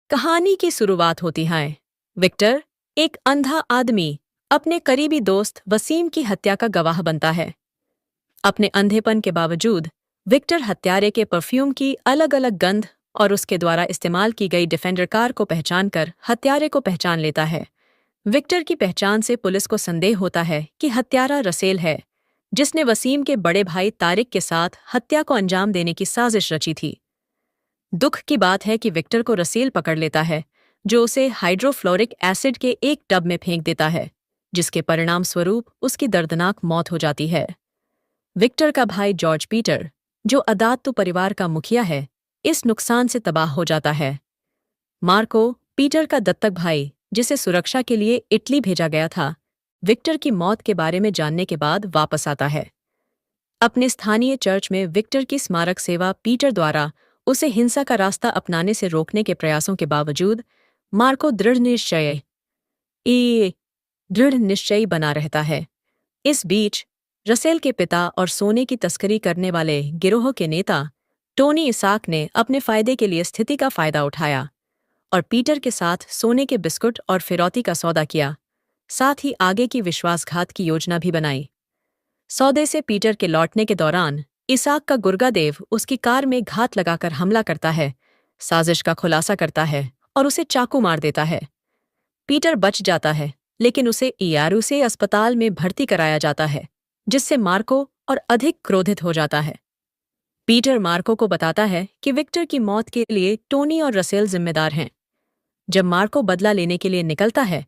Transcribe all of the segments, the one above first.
कहानी की शुरुआत होती है। विक्टर, एक अंधा आदमी, अपने करीबी दोस्त वसीम की हत्या का गवाह बनता है। अपने अंधेपन के बावजूद विक्टर हत्यारे के परफ्यूम की अलग अलग गंध और उसके द्वारा इस्तेमाल की गई डिफेंडर कार को पहचानकर हत्यारे को पहचान लेता है। विक्टर की पहचान से पुलिस को संदेह होता है कि हत्यारा रसेल है, जिसने वसीम के बड़े भाई तारिक के साथ हत्या को अंजाम देने की साजिश रची थी। दुख की बात है कि विक्टर को रसेल पकड़ लेता है, जो उसे हाइड्रोफ्लोरिक एसिड के एक टब में फेंक देता है, जिसके परिणाम स्वरूप उसकी दर्दनाक मौत हो जाती है। विक्टर का भाई जॉर्ज पीटर, जो अदात्तु परिवार का मुखिया है, इस नुकसान से तबाह हो जाता है। मार्को, पीटर का दत्तक भाई, जिसे सुरक्षा के लिए इटली भेजा गया था, विक्टर की मौत के बारे में जानने के बाद वापस आता है। अपने स्थानीय चर्च में विक्टर की स्मारक सेवा पीटर द्वारा उसे हिंसा का रास्ता अपनाने से रोकने के प्रयासों के बावजूद मार्को दृढ़ निश्चयी बना रहता है। इस बीच रसेल के पिता और सोने की तस्करी करने वाले गिरोह के नेता टोनी इसाक ने अपने फायदे के लिए स्थिति का फायदा उठाया और पीटर के साथ सोने के बिस्कुट और फिरौती का सौदा किया, साथ ही आगे की विश्वासघात की योजना भी बनाई। सौदे से पीटर के लौटने के दौरान इसाक का गुर्गादेव उसकी कार में घात लगाकर हमला करता है, साजिश का खुलासा करता है और उसे चाकू मार देता है। पीटर बच जाता है, लेकिन उसे इयारू से अस्पताल में भर्ती कराया जाता है, जिससे मार्को और अधिक क्रोधित हो जाता है। पीटर मार्को को बताता है कि विक्टर की मौत के लिए टोनी और रसेल जिम्मेदार हैं। जब मार्को बदला लेने के लिए निकलता है,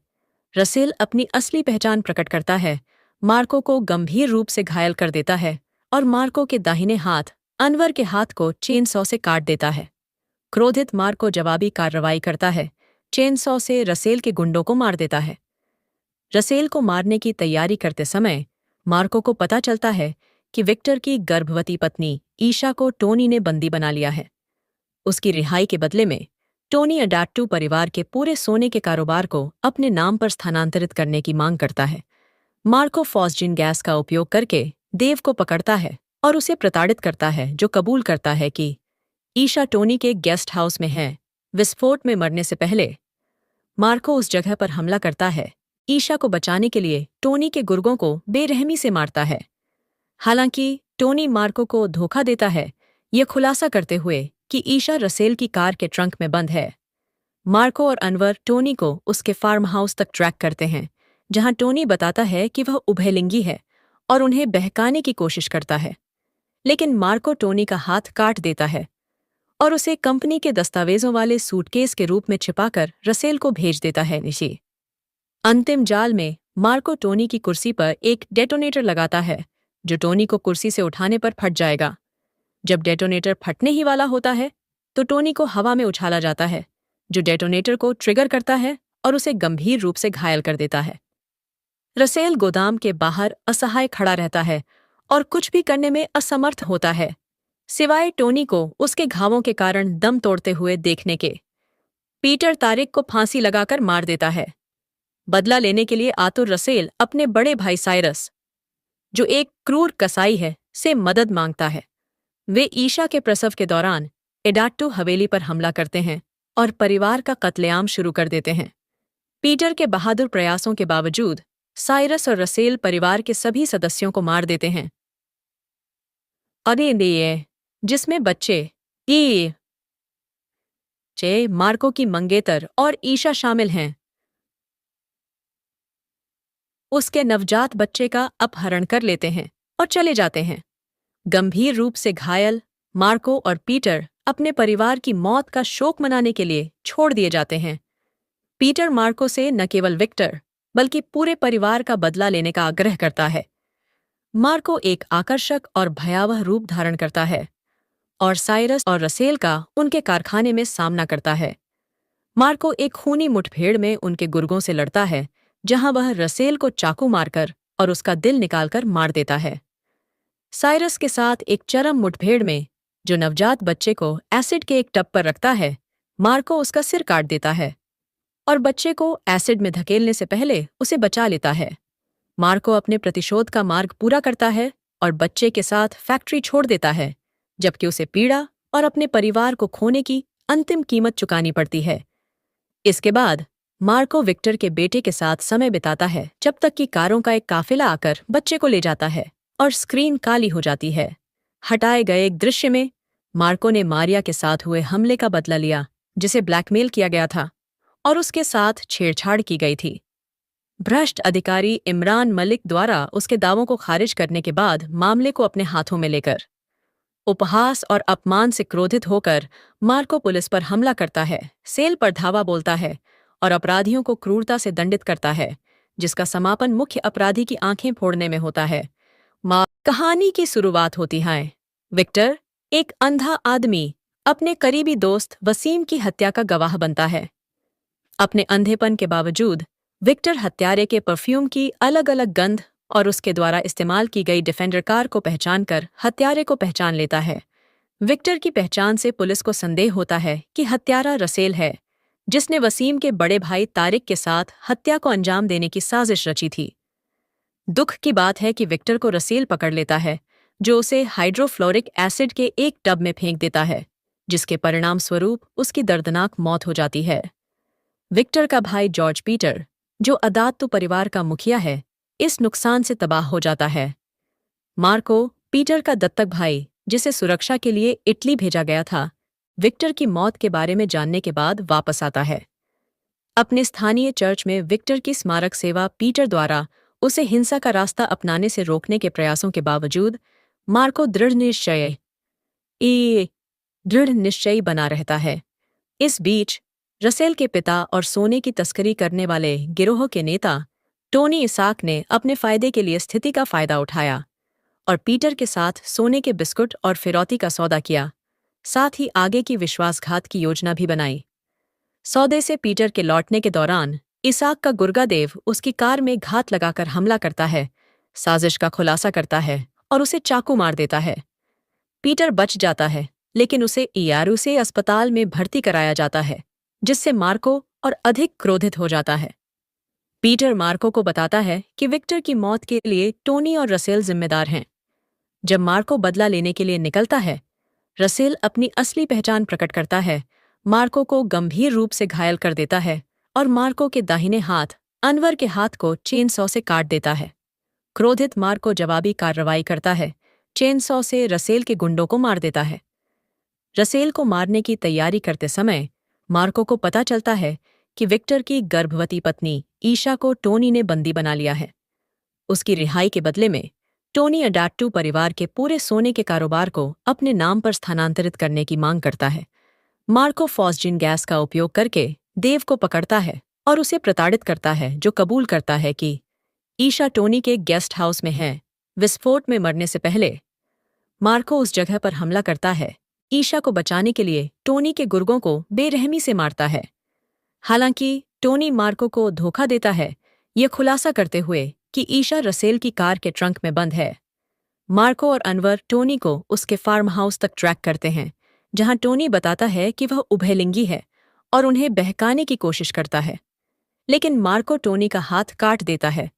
रसेल अपनी असली पहचान प्रकट करता है, मार्को को गंभीर रूप से घायल कर देता है और मार्को के दाहिने हाथ अनवर के हाथ को चेनसॉ से काट देता है। क्रोधित मार्को जवाबी कार्रवाई करता है, चेनसॉ से रसेल के गुंडों को मार देता है। रसेल को मारने की तैयारी करते समय मार्को को पता चलता है कि विक्टर की गर्भवती पत्नी ईशा को टोनी ने बंदी बना लिया है। उसकी रिहाई के बदले में टोनी अडाट्टू परिवार के पूरे सोने के कारोबार को अपने नाम पर स्थानांतरित करने की मांग करता है। मार्को फॉस्जिन गैस का उपयोग करके देव को पकड़ता है और उसे प्रताड़ित करता है, जो कबूल करता है कि ईशा टोनी के गेस्ट हाउस में है। विस्फोट में मरने से पहले मार्को उस जगह पर हमला करता है। ईशा को बचाने के लिए टोनी के गुर्गों को बेरहमी से मारता है। हालांकि टोनी मार्को को धोखा देता है, यह खुलासा करते हुए कि ईशा रसेल की कार के ट्रंक में बंद है। मार्को और अनवर टोनी को उसके फार्म हाउस तक ट्रैक करते हैं, जहां टोनी बताता है कि वह उभयलिंगी है और उन्हें बहकाने की कोशिश करता है। लेकिन मार्को टोनी का हाथ काट देता है और उसे कंपनी के दस्तावेजों वाले सूटकेस के रूप में छिपाकर रसेल को भेज देता है। नीचे अंतिम जाल में मार्को टोनी की कुर्सी पर एक डेटोनेटर लगाता है, जो टोनी को कुर्सी से उठाने पर फट जाएगा। जब डेटोनेटर फटने ही वाला होता है, तो टोनी को हवा में उछाला जाता है, जो डेटोनेटर को ट्रिगर करता है और उसे गंभीर रूप से घायल कर देता है। रसेल गोदाम के बाहर असहाय खड़ा रहता है और कुछ भी करने में असमर्थ होता है, सिवाय टोनी को उसके घावों के कारण दम तोड़ते हुए देखने के। पीटर तारिक को फांसी लगाकर मार देता है। बदला लेने के लिए आतुर रसेल अपने बड़े भाई साइरस, जो एक क्रूर कसाई है, से मदद मांगता है। वे ईशा के प्रसव के दौरान एडाट्टू हवेली पर हमला करते हैं और परिवार का कत्लेआम शुरू कर देते हैं। पीटर के बहादुर प्रयासों के बावजूद साइरस और रसेल परिवार के सभी सदस्यों को मार देते हैं, जिसमें बच्चे मार्को की मंगेतर और ईशा शामिल हैं। उसके नवजात बच्चे का अपहरण कर लेते हैं और चले जाते हैं। गंभीर रूप से घायल मार्को और पीटर अपने परिवार की मौत का शोक मनाने के लिए छोड़ दिए जाते हैं। पीटर मार्को से न केवल विक्टर बल्कि पूरे परिवार का बदला लेने का आग्रह करता है। मार्को एक आकर्षक और भयावह रूप धारण करता है और साइरस और रसेल का उनके कारखाने में सामना करता है। मार्को एक खूनी मुठभेड़ में उनके गुर्गों से लड़ता है, जहां वह रसेल को चाकू मारकर और उसका दिल निकालकर मार देता है। साइरस के साथ एक चरम मुठभेड़ में, जो नवजात बच्चे को एसिड के एक टब पर रखता है, मार्को उसका सिर काट देता है और बच्चे को एसिड में धकेलने से पहले उसे बचा लेता है। मार्को अपने प्रतिशोध का मार्ग पूरा करता है और बच्चे के साथ फैक्ट्री छोड़ देता है, जबकि उसे पीड़ा और अपने परिवार को खोने की अंतिम कीमत चुकानी पड़ती है। इसके बाद मार्को विक्टर के बेटे के साथ समय बिताता है जब तक कि कारों का एक काफिला आकर बच्चे को ले जाता है और स्क्रीन काली हो जाती है। हटाए गए एक दृश्य में मार्को ने मारिया के साथ हुए हमले का बदला लिया, जिसे ब्लैकमेल किया गया था और उसके साथ छेड़छाड़ की गई थी। भ्रष्ट अधिकारी इमरान मलिक द्वारा उसके दावों को खारिज करने के बाद मामले को अपने हाथों में लेकर उपहास और अपमान से क्रोधित होकर मार्को पुलिस पर हमला करता है, सेल पर धावा बोलता है और अपराधियों को क्रूरता से दंडित करता है, जिसका समापन मुख्य अपराधी की आंखें फोड़ने में होता है। कहानी की शुरुआत होती है। विक्टर, एक अंधा आदमी, अपने करीबी दोस्त वसीम की हत्या का गवाह बनता है। अपने अंधेपन के बावजूद विक्टर हत्यारे के परफ्यूम की अलग अलग गंध और उसके द्वारा इस्तेमाल की गई डिफेंडर कार को पहचानकर हत्यारे को पहचान लेता है। विक्टर की पहचान से पुलिस को संदेह होता है कि हत्यारा रसेल है, जिसने वसीम के बड़े भाई तारिक के साथ हत्या को अंजाम देने की साजिश रची थी। दुख की बात है कि विक्टर को रसेल पकड़ लेता है, जो उसे हाइड्रोफ्लोरिक एसिड के एक टब में फेंक देता है, जिसके परिणाम स्वरूप उसकी दर्दनाक मौत हो जाती है। विक्टर का भाई जॉर्ज पीटर, जो अदात्तु परिवार का मुखिया है, इस नुकसान से तबाह हो जाता है। मार्को, पीटर का दत्तक भाई, जिसे सुरक्षा के लिए इटली भेजा गया था, विक्टर की मौत के बारे में जानने के बाद वापस आता है। अपने स्थानीय चर्च में विक्टर की स्मारक सेवा पीटर द्वारा उसे हिंसा का रास्ता अपनाने से रोकने के प्रयासों के बावजूद मार्को दृढ़ निश्चयी बना रहता है। इस बीच रसेल के पिता और सोने की तस्करी करने वाले गिरोह के नेता टोनी इसाक ने अपने फायदे के लिए स्थिति का फायदा उठाया और पीटर के साथ सोने के बिस्कुट और फिरौती का सौदा किया, साथ ही आगे की विश्वासघात की योजना भी बनाई। सौदे से पीटर के लौटने के दौरान इसाक का गुर्गादेव उसकी कार में घात लगाकर हमला करता है, साजिश का खुलासा करता है और उसे चाकू मार देता है। पीटर बच जाता है, लेकिन उसे इयारूसे अस्पताल में भर्ती कराया जाता है, जिससे मार्को और अधिक क्रोधित हो जाता है। पीटर मार्को को बताता है कि विक्टर की मौत के लिए टोनी और रसेल जिम्मेदार हैं। जब मार्को बदला लेने के लिए निकलता है, रसेल अपनी असली पहचान प्रकट करता है, मार्को को गंभीर रूप से घायल कर देता है और मार्को के दाहिने हाथ अनवर के हाथ को चेनसॉ से काट देता है। क्रोधित मार्को जवाबी कार्रवाई करता है, चेनसॉ से रसेल के गुंडों को मार देता है। रसेल को मारने की तैयारी करते समय मार्को को पता चलता है कि विक्टर की गर्भवती पत्नी ईशा को टोनी ने बंदी बना लिया है। उसकी रिहाई के बदले में टोनी अडाट्टू परिवार के पूरे सोने के कारोबार को अपने नाम पर स्थानांतरित करने की मांग करता है। मार्को फॉस्जिन गैस का उपयोग करके देव को पकड़ता है और उसे प्रताड़ित करता है, जो कबूल करता है कि ईशा टोनी के गेस्ट हाउस में है। विस्फोट में मरने से पहले मार्को उस जगह पर हमला करता है। ईशा को बचाने के लिए टोनी के गुर्गों को बेरहमी से मारता है। हालांकि टोनी मार्को को धोखा देता है, यह खुलासा करते हुए कि ईशा रसेल की कार के ट्रंक में बंद है। मार्को और अनवर टोनी को उसके फार्म हाउस तक ट्रैक करते हैं, जहां टोनी बताता है कि वह उभयलिंगी है और उन्हें बहकाने की कोशिश करता है। लेकिन मार्को टोनी का हाथ काट देता है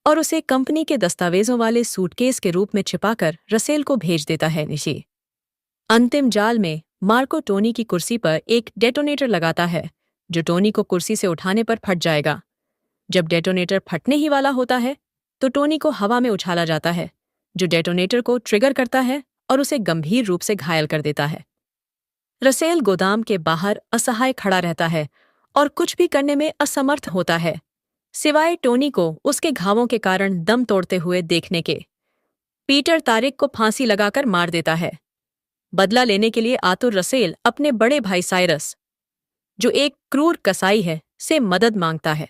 और उसे कंपनी के दस्तावेजों वाले सूटकेस के रूप में छिपाकर रसेल को भेज देता है। निशी अंतिम जाल में मार्को टोनी की कुर्सी पर एक डेटोनेटर लगाता है, जो टोनी को कुर्सी से उठाने पर फट जाएगा। जब डेटोनेटर फटने ही वाला होता है तो टोनी को हवा में उछाला जाता है, जो डेटोनेटर को ट्रिगर करता है और उसे गंभीर रूप से घायल कर देता है। रसेल गोदाम के बाहर असहाय खड़ा रहता है और कुछ भी करने में असमर्थ होता है, सिवाय टोनी को उसके घावों के कारण दम तोड़ते हुए देखने के। पीटर तारिक को फांसी लगाकर मार देता है। बदला लेने के लिए आतुर रसेल अपने बड़े भाई साइरस, जो एक क्रूर कसाई है, से मदद मांगता है।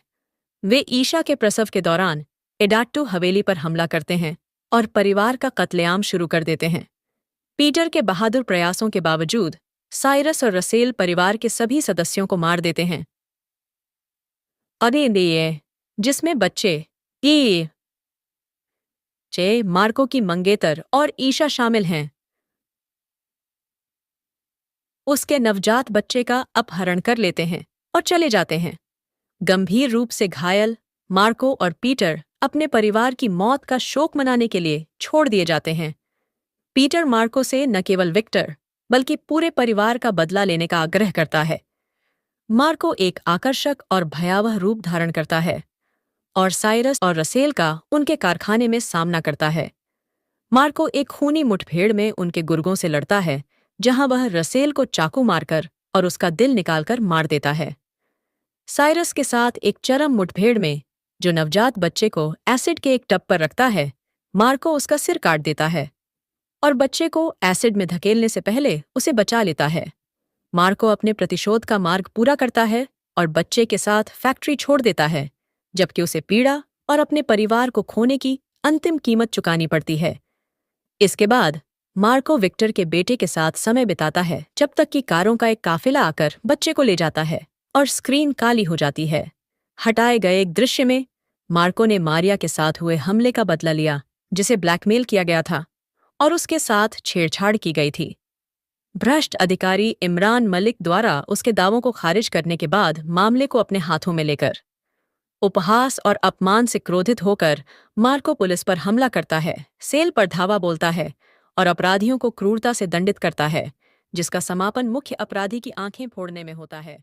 वे ईशा के प्रसव के दौरान एडाट्टू हवेली पर हमला करते हैं और परिवार का कत्लेआम शुरू कर देते हैं। पीटर के बहादुर प्रयासों के बावजूद साइरस और रसेल परिवार के सभी सदस्यों को मार देते हैं, जिसमें बच्चे मार्को की मंगेतर और ईशा शामिल हैं। उसके नवजात बच्चे का अपहरण कर लेते हैं और चले जाते हैं। गंभीर रूप से घायल मार्को और पीटर अपने परिवार की मौत का शोक मनाने के लिए छोड़ दिए जाते हैं। पीटर मार्को से न केवल विक्टर बल्कि पूरे परिवार का बदला लेने का आग्रह करता है। मार्को एक आकर्षक और भयावह रूप धारण करता है और साइरस और रसेल का उनके कारखाने में सामना करता है। मार्को एक खूनी मुठभेड़ में उनके गुर्गों से लड़ता है, जहां वह रसेल को चाकू मारकर और उसका दिल निकालकर मार देता है। साइरस के साथ एक चरम मुठभेड़ में, जो नवजात बच्चे को एसिड के एक टब पर रखता है, मार्को उसका सिर काट देता है और बच्चे को एसिड में धकेलने से पहले उसे बचा लेता है। मार्को अपने प्रतिशोध का मार्ग पूरा करता है और बच्चे के साथ फैक्ट्री छोड़ देता है, जबकि उसे पीड़ा और अपने परिवार को खोने की अंतिम कीमत चुकानी पड़ती है। इसके बाद मार्को विक्टर के बेटे के साथ समय बिताता है, जब तक कि कारों का एक काफिला आकर बच्चे को ले जाता है और स्क्रीन काली हो जाती है। हटाए गए एक दृश्य में मार्को ने मारिया के साथ हुए हमले का बदला लिया, जिसे ब्लैकमेल किया गया था और उसके साथ छेड़छाड़ की गई थी। भ्रष्ट अधिकारी इमरान मलिक द्वारा उसके दावों को खारिज करने के बाद मामले को अपने हाथों में लेकर उपहास और अपमान से क्रोधित होकर मार्को पुलिस पर हमला करता है, सेल पर धावा बोलता है और अपराधियों को क्रूरता से दंडित करता है, जिसका समापन मुख्य अपराधी की आंखें फोड़ने में होता है।